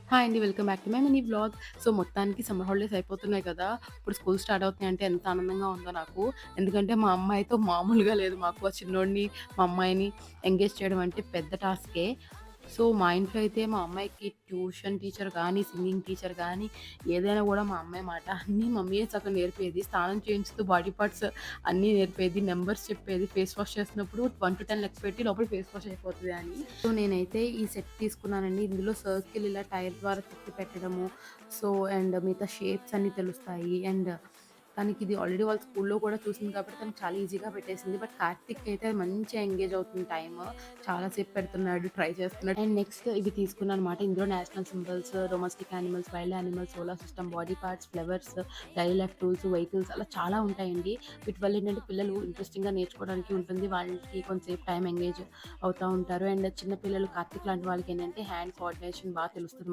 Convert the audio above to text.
Hi అండి. Welcome back to my mini vlog. So, మొత్తానికి summer holidays అయిపోతున్నాయి కదా! ఇప్పుడు స్కూల్ స్టార్ట్ అవుతున్నాయంటే ఎంత ఆనందంగా ఉందో నాకు. ఎందుకంటే మా అమ్మాయితో మామూలుగా లేదు మాకు. ఆ చిన్నోడిని, మా అమ్మాయిని ఎంగేజ్ చేయడం అంటే పెద్ద టాస్కే. సో, మా ఇంట్లో అయితే మా అమ్మాయికి ట్యూషన్ టీచర్ గానీ, సింగింగ్ టీచర్ గానీ, ఏదైనా గూడా మా అమ్మాయి మాట. అన్నీ మమ్మీయే చక్కగా నేర్పేది. స్నానం చేయించుతూ బాడీ పార్ట్స్ అన్నీ నేర్పేది. నంబర్స్ చెప్పేది. ఫేస్ వాష్ చేస్తున్నప్పుడు 1-10 లెక్క పెట్టి లోపల ఫేస్ వాష్ అయిపోతది అని. సో, నేనైతే ఈ సెట్ తీసుకున్నానండి. ఇందులో సర్కిల్ ఇలా టైర్ ద్వారా తిప్పి పెట్టడము. సో, అండ్ మిగతా షేప్స్ అన్నీ తెలుస్తాయి. అండ్ తనకిది ఆల్రెడీ వాళ్ళ స్కూల్‌లో కూడా చూసింది కాబట్టి తనకి చాలా ఈజీగా పెట్టేసింది. బట్ కార్తీక్‌కి అయితే అది మంచిగా ఎంగేజ్ అవుతుంది టైమ్. చాలా సేపు పెడుతున్నాడు. ట్రై చేస్తున్నాడు. అండ్ నెక్స్ట్ ఇవి తీసుకున్నాననమాట. ఇందులో national symbols, domestic animals, wild animals, solar system, body parts, flowers, daily life tools, vehicles అలా చాలా ఉంటాయండి. వీటి వల్ల ఏంటంటే పిల్లలు ఇంట్రెస్టింగ్‌గా నేర్చుకోవడానికి ఉంటుంది. వాళ్ళకి కొంతసేపు టైమ్ ఎంగేజ్ అవుతా ఉంటారు. అండ్ చిన్న పిల్లలు కార్తీక్ లాంటి వాళ్ళకేంటంటే హ్యాండ్ కోఆర్డినేషన్ తెలుస్తది.